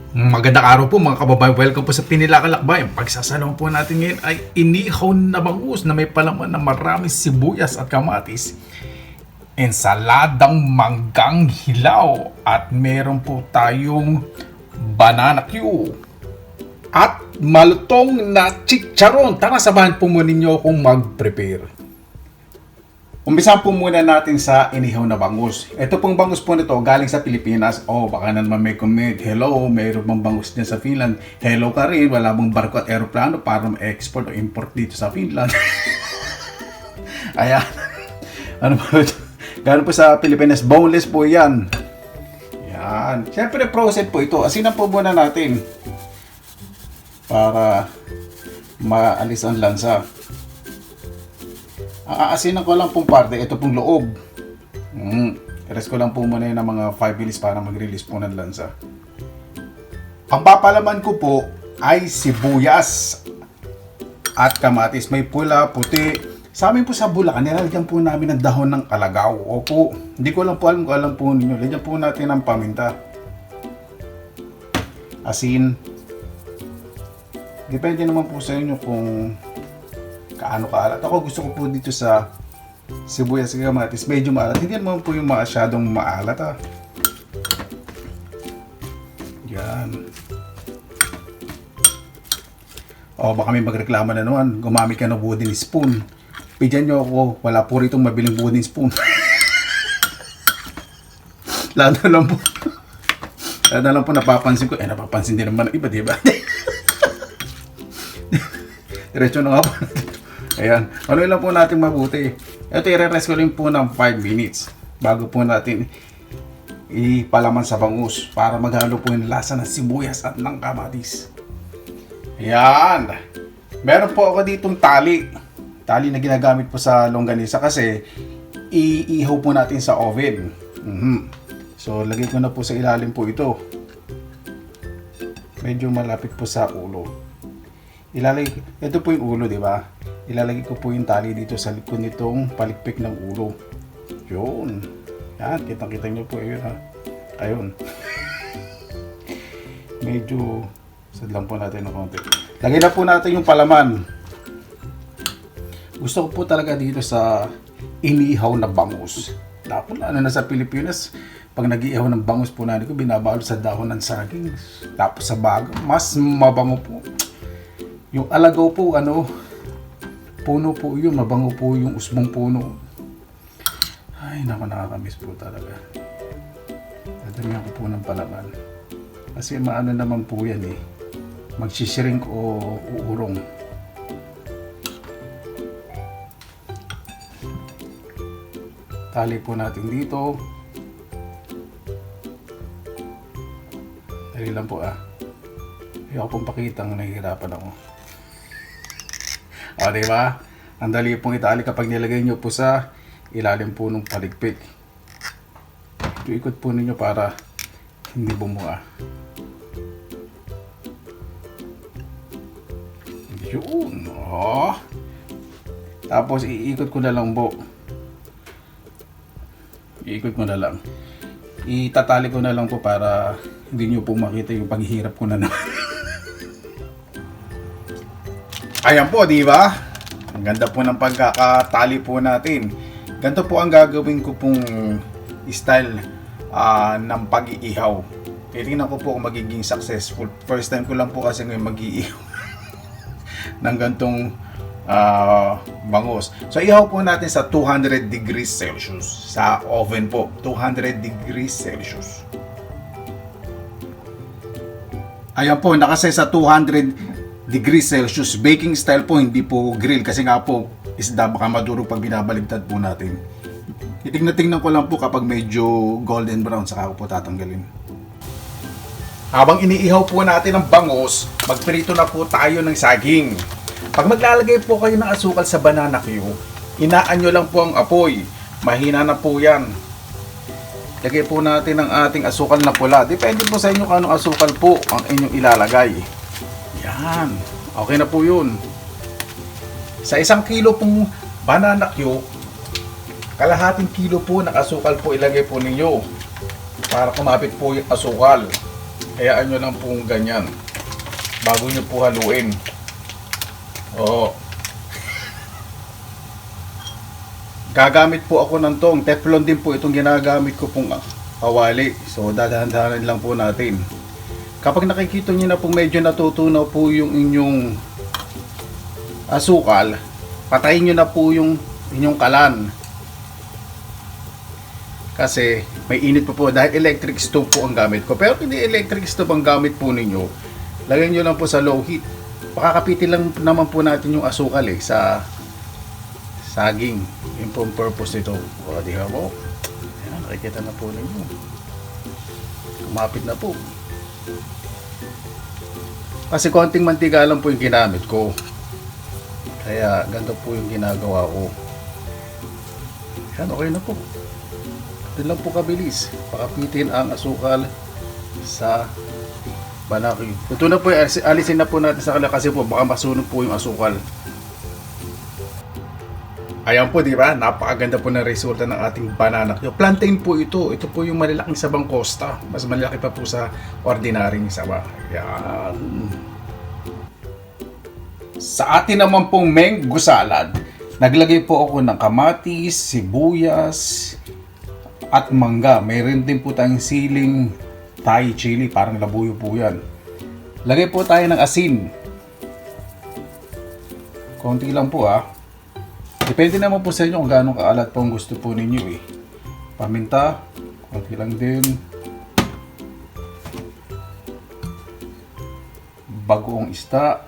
Magandang araw po mga kababayan. Welcome po sa Pinilakalakbay. Ang pagsasalong po natin ngayon ay inihaw na bangus na may palaman na maraming sibuyas at kamatis. Ensaladang manggang hilaw. At meron po tayong banana Q. At malutong na chicharon. Tara, sabahan po muna ninyo akong mag-prepare. Umpisahan po muna natin sa inihaw na bangus. Ito pong bangus po nito galing sa Pilipinas. Baka na naman may comment. Hello, mayroon bang bangus dyan sa Finland? Hello ka rin, wala bang barko at aeroplano para ma-export o import dito sa Finland? Ayan. Ano po ito? Galing po sa Pilipinas. Boneless po yan. Yan. Siyempre, process po ito. Asinan po muna natin para maalis ang lansa. Aasinan ko lang pong parte, ito pong loob. Rest ko lang po muna yun ng mga 5 minutes para mag-release po ng lansa. Ang papalaman ko po ay sibuyas at kamatis. May pula, puti. Sa amin po sa Bulakan, nilalagyan po namin ng dahon ng alagaw. Opo, hindi ko lang po alam kung alam po ninyo. Lagyan po natin ng paminta. Asin. Depende naman po sa inyo kung kaano kaalat. Ako gusto ko po dito sa sibuyas at kamatis medyo maalat. Hindi naman po yung masyadong maalat Yan. Baka may magreklamo na naman. Gumamit ka ng wooden spoon. Pidyan nyo ako. Wala po rito mabiling wooden spoon. Lalo lang po napapansin ko. Napapansin din naman ng iba, diba? Diretso na nga po. Ayan. Haluin lang po natin mabuti. Ito i-rest ko rin po ng 5 minutes bago po natin ipalaman sa bangus para maghalo po yung lasa ng sibuyas at ng kamatis. Ayan. Meron po ako ditong tali. Tali na ginagamit po sa longganisa kasi iihaw po natin sa oven. So, lagay ko na po sa ilalim po ito. Medyo malapit po sa ulo. Ito po yung ulo, di ba? Ilalagay ko po yung tali dito sa likod nitong palikpik ng ulo. Yun. Yan, kitang-kita nyo po yun Ayun. Medyo sadlang po natin ng konti. Lagay na po natin yung palaman. Gusto ko po talaga dito sa inihaw na bangus. Dapat na sa Pilipinas, pag nag-ihaw ng bangus po natin ko, binabalot sa dahon ng saging. Tapos sa bago, mas mabango po. Yung alagaw po, puno po yun, mabango po yung usbong puno. Ay, nakaka-miss po talaga. Dadamihan ko po ng palaman. Kasi maano naman po yan magsishrink o uurong. Tali po natin dito. Dali lang po Ayoko pong pakitang nahihirapan ako. Diba? Ang dali pong itali kapag nilagay nyo po sa ilalim po ng paligpik. Ikot po ninyo para hindi bumuka. Yun. Tapos iikot ko na lang po. Iikot ko na lang. Itatali ko na lang po para hindi nyo po makita yung paghihirap ko na naman. Ayan po, di ba? Ang ganda po ng pagkakatali po natin. Ganito po ang gagawin ko pong style ng pag-iihaw. Titingnan ko po kung magiging successful. First time ko lang po kasi ngayon mag-iihaw ng gantong bangus. So, ihaw po natin sa 200 degrees Celsius. Sa oven po, 200 degrees Celsius. Ayan po, nakaset sa 200 degrees Celsius. Baking style po, hindi po grill. Kasi nga po, isda baka madurog pag binabaligtad po natin. Titignan ko lang po kapag medyo golden brown, saka ko po tatanggalin. Habang iniihaw po natin ang bangus, magprito na po tayo ng saging. Pag maglalagay po kayo ng asukal sa banana Q, inaan nyo lang po ang apoy. Mahina na po yan. Lagay po natin ang ating asukal na pula. Depende po sa inyo kung anong asukal po ang inyong ilalagay. Yan. Okay na po yun. Sa 1 kilo pong banana Q, kalahating kilo po ng asukal po ilagay po ninyo para kumapit po yung asukal. Hayaan nyo lang po ganyan bago nyo po haluin. Oo. Gagamit po ako ng tong teflon din po itong ginagamit ko pong kawali. So dadahan-dahanan lang po natin. Kapag nakikita niyo na po medyo natutunaw po yung inyong asukal, patayin niyo na po yung inyong kalan. Kasi may init po dahil electric stove po ang gamit ko. Pero hindi electric stove ang gamit po ninyo, lagyan niyo lang po sa low heat. Pakakapitin lang naman po natin yung asukal sa saging. Yung pong purpose nito. O, di ba po? Ayan, nakikita na po ninyo. Kumapit na po. Kasi konting mantika lang po yung ginamit ko. Kaya ganito po yung ginagawa ko. Ayan, okay na po. Ito lang po kabilis. Pakapitin ang asukal sa banaki. Ito na po, alisin na po natin sa kala kasi po baka masunog po yung asukal. Ayan po, di ba? Napakaganda po ng resulta ng ating banana. Yung plantain po ito. Ito po yung malalaking sabang costa. Mas malaki pa po sa ordinaryong saba. Ayan. Sa atin naman pong mango salad, naglagay po ako ng kamatis, sibuyas, at mangga. Mayroon din po tayong siling Thai chili. Parang labuyo po yan. Lagay po tayo ng asin. Konti lang po Depende naman po sa inyo kung gaano kaalat po ang gusto po ninyo Paminta, konti lang din. Bagoong isda.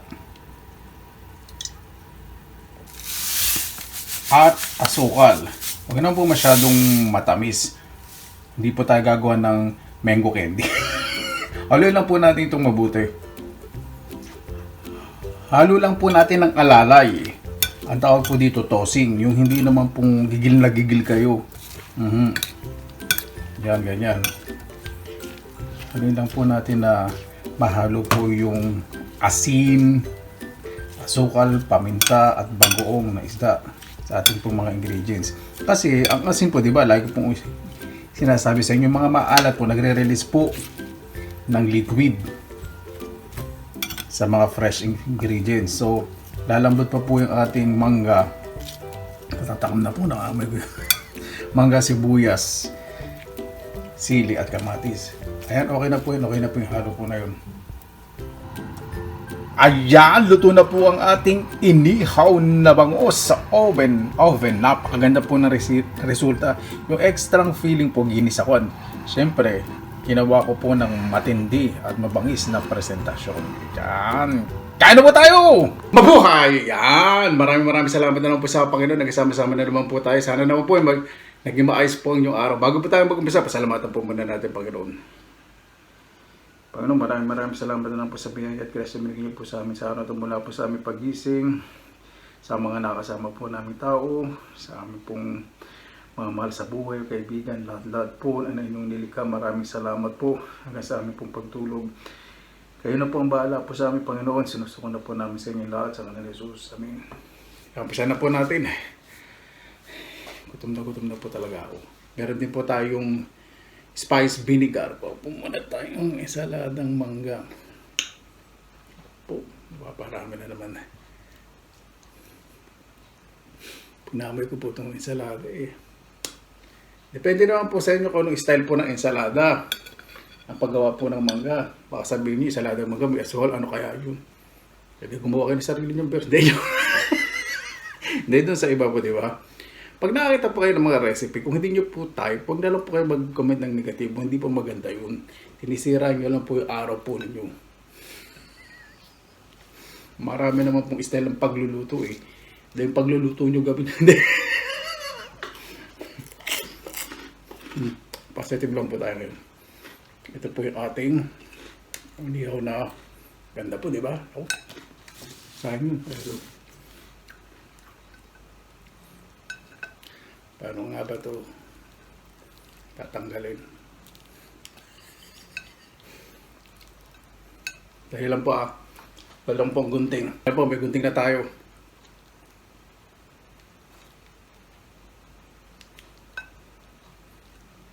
At asukal. Huwag naman po masyadong matamis. Hindi po tayo gagawa ng mango candy. Haluin lang po natin itong mabuti. Halo lang po natin ng alalay. Ang tawag po dito tossing, yung hindi naman pong gigil na gigil kayo. Yan, ganyan. Haluin lang po natin na mahalo po yung asin, asukal, paminta at bagoong na isda sa ating pong mga ingredients. Kasi ang asin po, di ba, lagi pong sinasabi sa inyo, mga maalat po, nagre-release po ng liquid sa mga fresh ingredients. So, lalambot pa po yung ating mangga. Tatakam na po, nakakamay ko mangga, sibuyas, sili at kamatis. Ayan, okay na po yun. Okay na po yung halo po na yun. Ayan, luto na po ang ating inihaw na bangus sa oven. Napakaganda po ng resulta. Yung extra feeling po, ginisakwan. Siyempre, ginawa ko po ng matindi at mabangis na presentasyon. Yan. Kain na po tayo! Mabuhay! Yan! Maraming salamat na naman po sa Panginoon. Nagsama-sama na naman po tayo. Sana naman po naging maayos po ang inyong araw. Bago po tayo mag-umpisa, pasalamatan po muna natin, Panginoon. Panginoon, maraming salamat na naman po sa biyaya at grasya binigay niyo po sa amin sa araw ito mula po sa aming pagising, sa mga nakasama po namin tao, sa aming pong mga mahal sa buhay, kaibigan, lahat po na inyong nilikha. Maraming salamat po hanggang sa aming pong pagtulog. Kayo na po ang bahala po sa aming Panginoon. Sinusuko na po namin sa inyo lahat sa kanila Jesus. Amen. Kampisan na po natin. Gutom na po talaga ako. Meron din po tayong spice vinegar po. Pumunta tayong ensaladang mangga. Po, maparami na naman. Pinamoy ko po itong ensalada Depende naman po sa inyo kung anong style po ng ensalada. Ang paggawa po ng mangga. Baka sabihin niyo, ensalada ng mangga, may asukal, ano kaya yun? Pwede gumawa kayo ng sarili niyong birthday yun. Hindi doon sa iba po, di ba? Pag nakakita po kayo ng mga recipe, kung hindi nyo po type, huwag na lang po kayo mag-comment ng negatibo. Hindi po maganda yun. Sinisira nyo lang po yung araw po ninyo. Marami naman pong style ng pagluluto Dahil yung pagluluto nyo gabi na hindi. Positive lang po tayo ngayon. Ito po yung ating inihaw na ganda po, di ba? Sayang yun. Paano nga ba ito tatanggalin? Dahil lang po walang pong gunting. Dahil po, may gunting na tayo.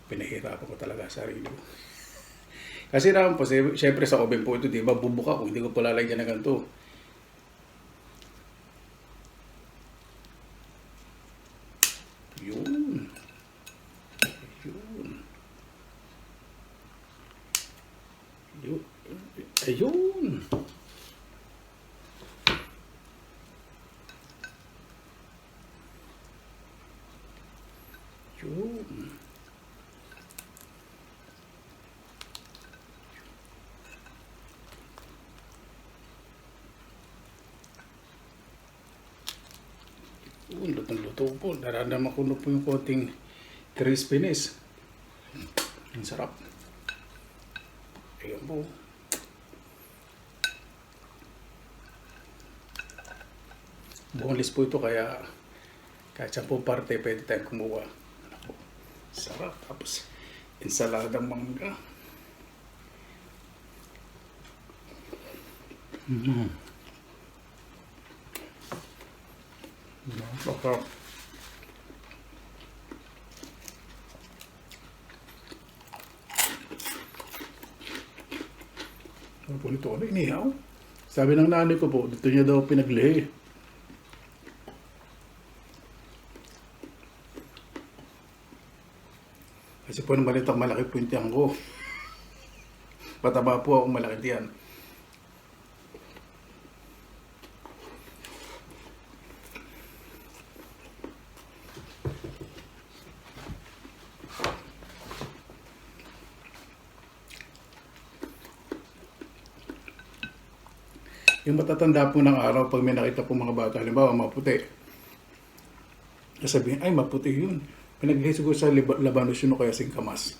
Pinahirapan ko talaga sa sarili ko. Kasi naman po, syempre sa oven po ito, di ba, bubuka ko, hindi ko po lalagyan na ganito. Yun. Yun. Yun. Ayun. Yun. Lutong-luto po. Nararamdaman ko na po yung konting crispiness. Ang sarap. Ayan po. Boneless po ito kaya kahit sa po parte pwede tayong kumuha. Sarap. Tapos ensaladang mangga. Masarap. Ano po nito? Ano, inihaw? Sabi ng nanay ko po, dito niya daw pinaglihi. Kasi po nang balitang malaki po yung tiyan ko. Pataba po akong malaki tiyan. Yung matatanda po ng araw, pag may nakita po mga bata, halimbawa maputi, sabihin, ay maputi yun. Pinaglihi siguro sa labanos yun o kaya singkamas.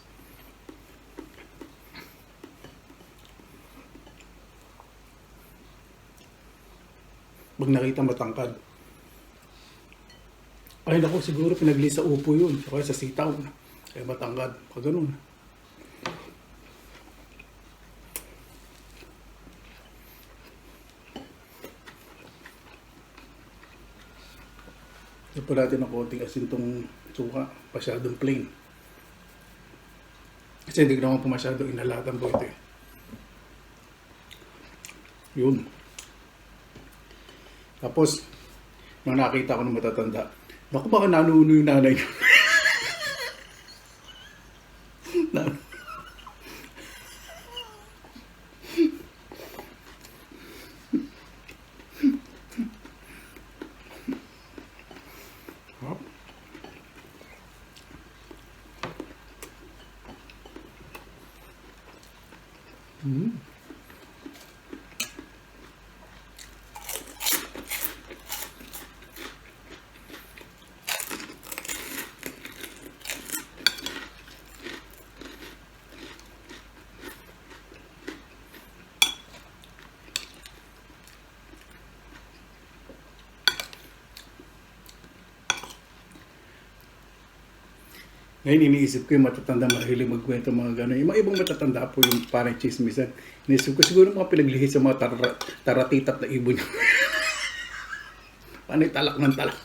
Pag nakita matangkad, ay naku, siguro pinaglihi sa upo yun o kaya sa sitaw. Kaya matangkad, pag ganun. Ito po natin ng konting asin itong suka, masyadong plain. Kasi hindi ko naman po masyadong inalatan po ito eh. Yun. Tapos, nung nakita ko ng matatanda, naku baka nanuno yung nanay niyo. Ngayon iniisip ko yung matatanda mahilig magkwento mga gano'n. Yung mga ibang matatanda po yung parang chismisan. Iniisip ko siguro mga pinaglihi sa mga taratitat na ibon niya. Panay talak ng talak.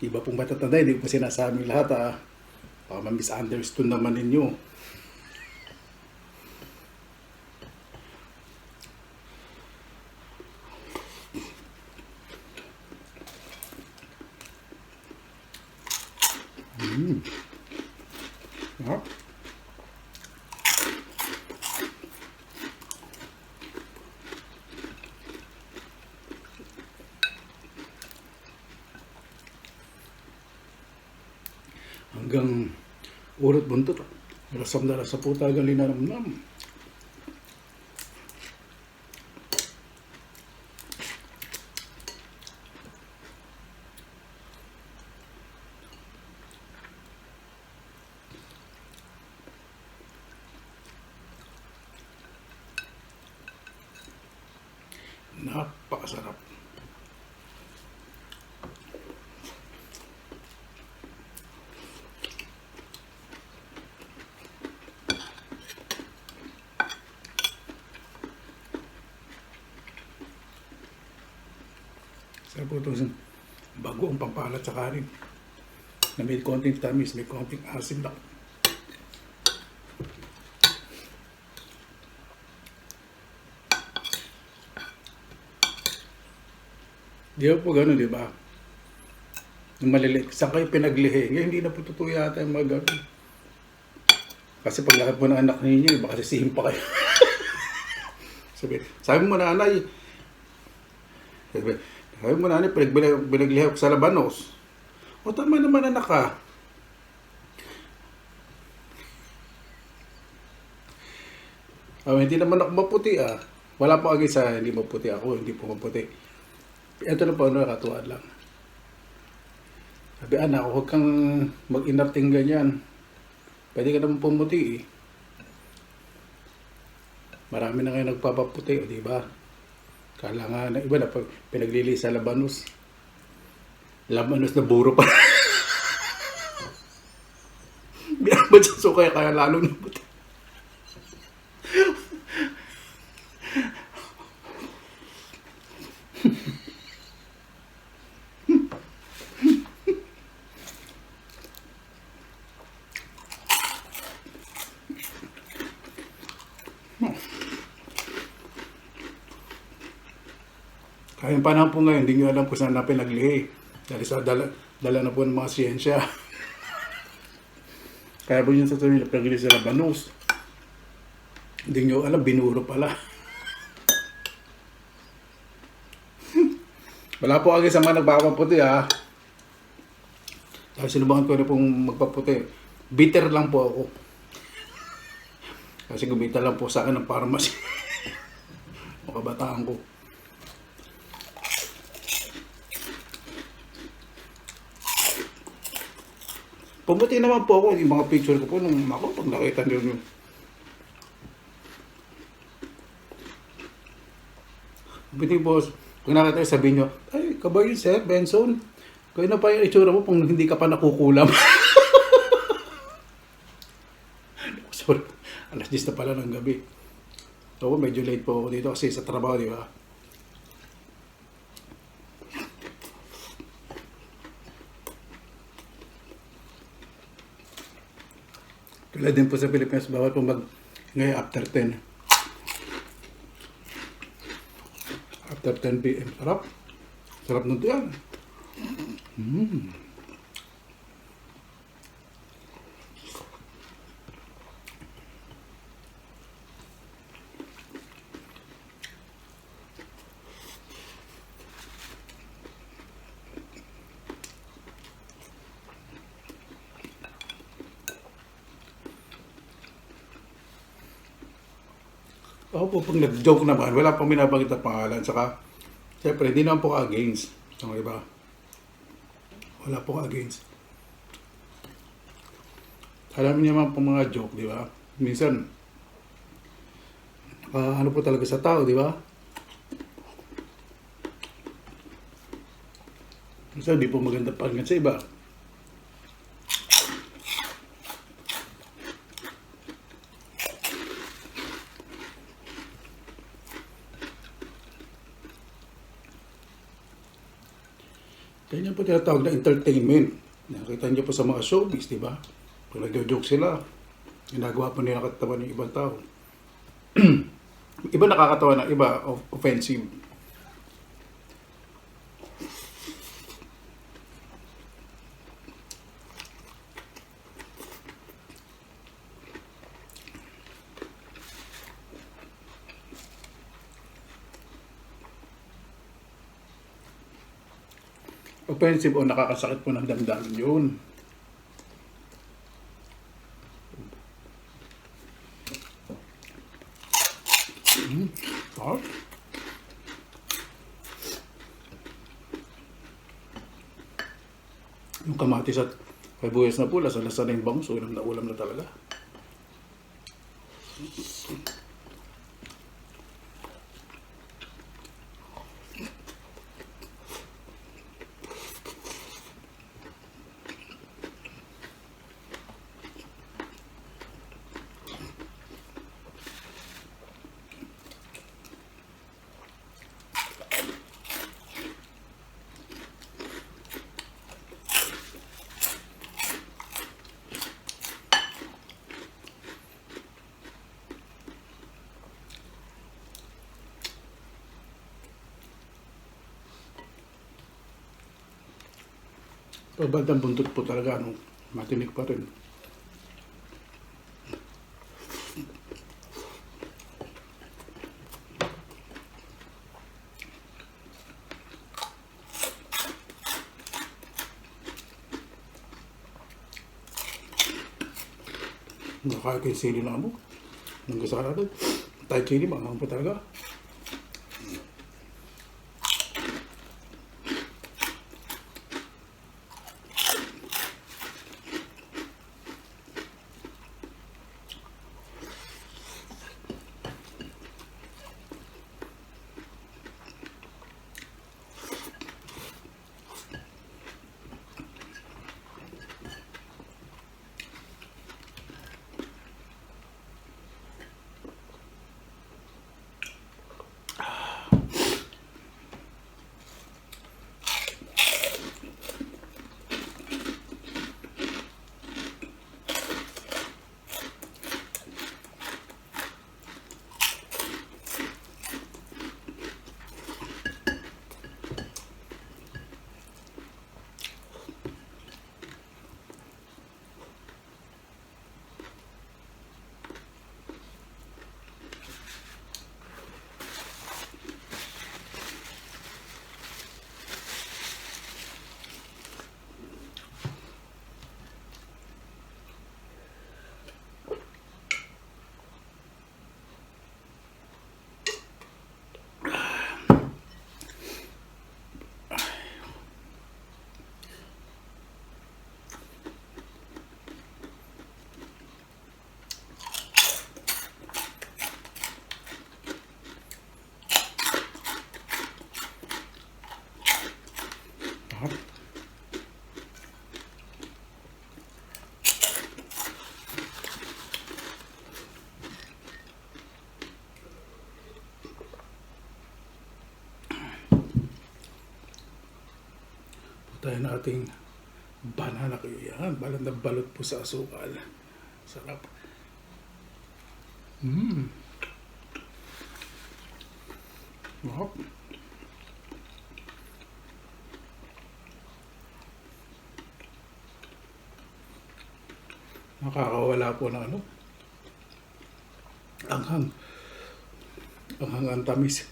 Iba pong matatanda, hindi ko sinasabi lahat ha. Baka ma-misunderstood naman ninyo. Hanggang urot buntot. Rasam na rasa po tayo linanamnam. Napakasarap. Sarap po itong bago ang pampalat sa kanin. Na may konting tamis, may konting asin lang. Di ba po gano'n, di ba? Yung maliliit. Saan kayo pinaglihi? Ngayon, hindi na po totoo yata yung mga gano'n. Kasi paglakad po ng anak ninyo, baka sisihin pa kayo. sabi mo nanay, pinaglihi ako sa Labanos. O tama naman anak ka. Hindi naman ako maputi ah. Wala po agad sa hindi maputi ako, hindi po maputi. Ito na po, nakatuwaan lang. Sabi, anak, huwag kang mag-inarting ganyan. Pwede ka naman pumuti eh. Marami na kayo nagpapaputi, di ba? Kala nga na iba na pinaglili sa Labanos. Labanos na buro pa. Binabad sa sukay, kaya lalo na puti. Kaya yung panahon po ngayon, hindi nyo alam kung saan na pinaglihi. Dahil sa dala na po ng mga siyensya. Kaya po yun sa sabihin na pinaglihi sa Labanos. Hindi nyo alam, binuro pala. Wala po agad sa mga nagpapaputi ha. Dahil sinubukan ko na pong magpaputi. Bitter lang po ako. Kasi gumita lang po sa akin ng pharmacy. Makabataan ko. Pumuti naman po ako, yung mga picture ko po nung ako, pag nakita nyo. Pumuti po, pag nakita nyo, sabihin nyo, ay, ka ba yun, Sir Benson? Kaya na pa yung itsura mo kung hindi ka pa nakukulam. Sorry, alas 10 na pala ng gabi. So, medyo late po ako dito kasi sa trabaho, di ba? Tulad din po sa Pilipinas, bawal po ngayon after 10. After 10 p.m. Sarap. Sarap nun yan. Ako po, pag nag-joke naman, wala pang binabagit na pangalan. Saka, siyempre, hindi naman po against. So, diba? Wala po against. Alam niyo naman po mga joke, di ba? Minsan, ano po talaga sa tao, di ba? Minsan, di po maganda pakinggan sa iba. Ganyan po tinatawag na entertainment. Nakita niyo po sa mga showbiz, di ba? Kung nagjo-joke sila, ginagawa po nila katawan ng ibang tao. Iba nakakatawa na, iba offensive. Offensive o nakakasakit po ng damdamin yun. Yung kamatis at sibuyas na pula, lasa na yung bangus, ulam na talaga. Bandang buntot po talaga, ano, matinik pa rin. Nakakain ko yung sili na ano, nang gusto ka natin. Thai chili, maangang po talaga. Tayo nating banana kayo yan. Balot na balot po sa asukal. Sarap. Sarap. Nakakawala po ng ano. Anghang. Anghang ang tamis.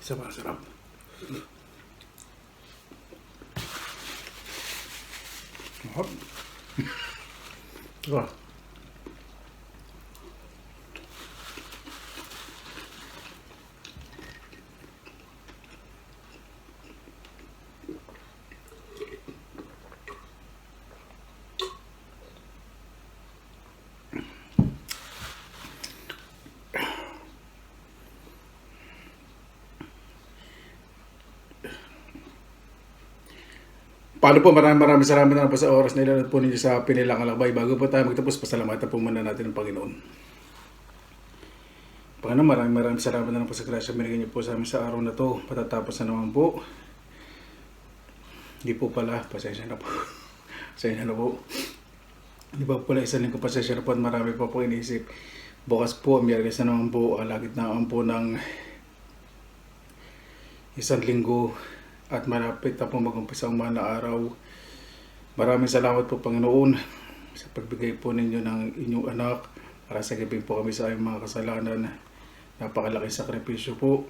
Sarap, sarap. Sarap. Sarap. Paano po, maraming salamat na po sa oras na ilalad po ninyo sa Pinilang Alakbay. Bago po tayo magtapos, pasalamatan po muna natin ang Panginoon. Panginoon, maraming salamat na po sa grasya binigay niyo po sa amin sa araw na to. Patatapos na naman po. Hindi po pala, pasensya na po. Pasensya na po. Hindi pa pala isang linggo, pasensya na po at marami pa po iniisip. Bukas po, Miyerkules na naman po, alagit na po ng isang linggo. At malapit na po mag-umpisa ang mga araw. Maraming salamat po Panginoon sa pagbigay po ninyo ng inyong anak para sa gabing po kami sa aming mga kasalanan. Napakalaking sakripisyo po.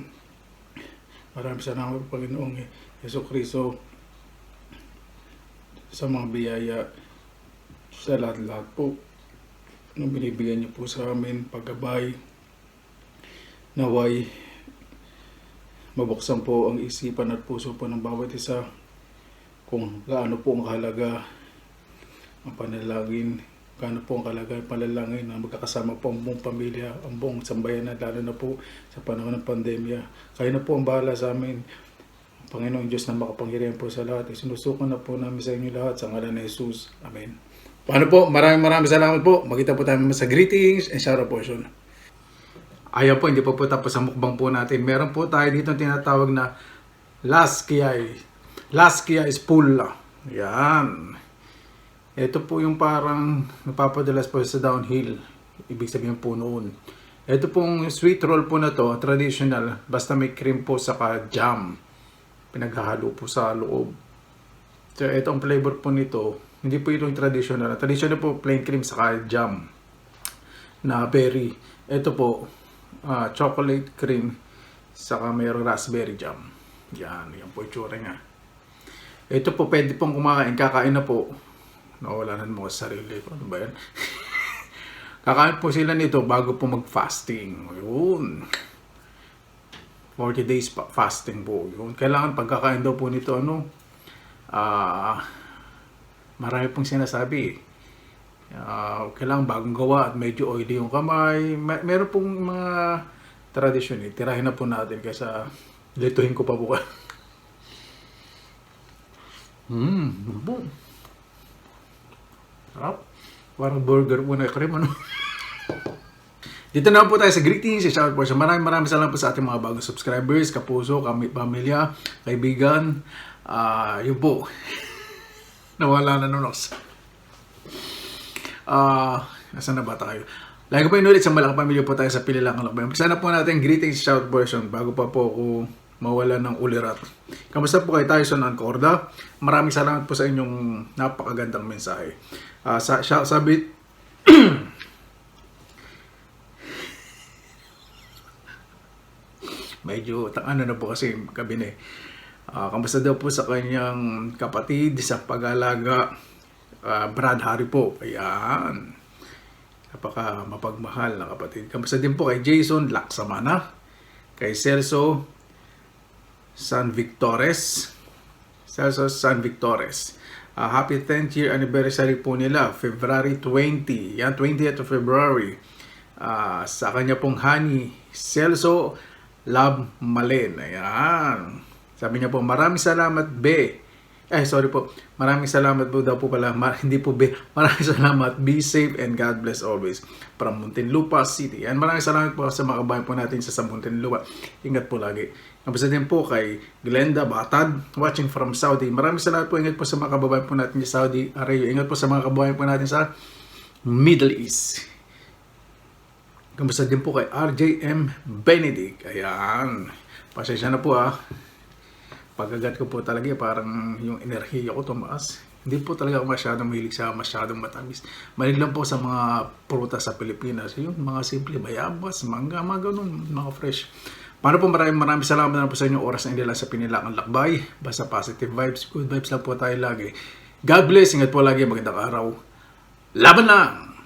Maraming salamat po Panginoong Jesucristo sa mga biyaya sa lahat-lahat po nung binibigay niyo po sa amin, paggabay, naway mabuksan po ang isipan at puso po ng bawat isa kung gaano po ang kahalaga ang panalangin, gaano po ang kahalaga ang panalangin na magkakasama po ang buong pamilya, ang buong sambayanan, lalo na po sa panahon ng pandemya. Kayo na po ang bahala sa amin. Panginoong Diyos na makapangyarihan po sa lahat. Sinusukan na po namin sa inyo lahat sa ngalan ni Jesus. Amen. Paano po? Maraming salamat po. Magkita po tayo sa greetings and shout out portion. Ayaw po, hindi po tapos ang mukbang po natin. Meron po tayo dito tinatawag na Laskia is full. Yan. Ito po yung parang napapadalas po sa downhill. Ibig sabihin po noon. Ito pong sweet roll po na to, traditional. Basta may cream po saka jam. Pinaghahalo po sa loob. So ito ang flavor po nito. Hindi po itong traditional. Traditional po plain cream saka jam na berry. Ito po chocolate cream saka mayroong raspberry jam. Yan po itsura niya. Ito po pwede pong kumain. Kakain na po. Nawala na mo sa sarili ko. Ano ba yan? Kakain po sila nito bago po mag-fasting. Yun. 40 days fasting po. Yun. Kailangan pagkakain daw po nito, marami pong sinasabi. Kailangan bagong gawa at medyo oily yung kamay. Meron pong mga tradisyon. Tirahin na po natin kaysa lituhin ko pa po. Boom. Sarap. Parang burger po na cream, ano? Dito na po tayo sa greetings, shout out po sa maraming salamat po sa ating mga bagong subscribers, kapuso, pamilya, kaibigan. Yun po. Nawala na nun ako. Nasaan na ba tayo? Lagi po inulit sa malaking pamilya po tayo sa Pinilakan Lakbayan. Sana po natin greetings, shout version bago pa po ako mawala ng ulirat. Kamusta po kayo tayo sa Ancorda? Maraming salamat po sa inyong napakagandang mensahe. Sabi medyo ano na po kasi kabine. Kamusta daw po sa kanyang kapatid sa pag-alaga, Brad Harry po. Ayan. Napaka mapagmahal na kapatid. Kamusta din po kay Jason Laksamana, kay Celso San Victores. Happy 10th year anniversary po nila, February 20. Yan, 20th of February. Sa kanya pong honey, Celso Love Malen. Ayan. Sabi niya po, maraming salamat, Be. Maraming salamat po daw po pala. Hindi po Be. Maraming salamat. Be safe and God bless always. From Muntinlupa City. Yan, maraming salamat po sa mga kabayan po natin sa Muntinlupa. Ingat po lagi. Kamusta din po kay Glenda Batad, watching from Saudi. Maraming salamat po. Ingat po sa mga kababayan po natin sa Saudi Arabia. Ingat po sa mga kababayan po natin sa Middle East. Kamusta din po kay RJM Benedict. Ayan. Pasensya na po Pagagat ko po talaga parang yung enerhiya ko tumaas. Hindi po talaga ako masyadong mahilig sa masyadong matamis. Mahilig lang po sa mga prutas sa Pilipinas. Yung mga simple, bayabas, mangga, mga ganun, mga fresh. Paano po maraming salamat na po sa inyong oras na inila sa Pinilakan Lakbay. Basta positive vibes, good vibes lang po tayo lagi. God bless, ingat po lagi, magandang araw. Laban lang!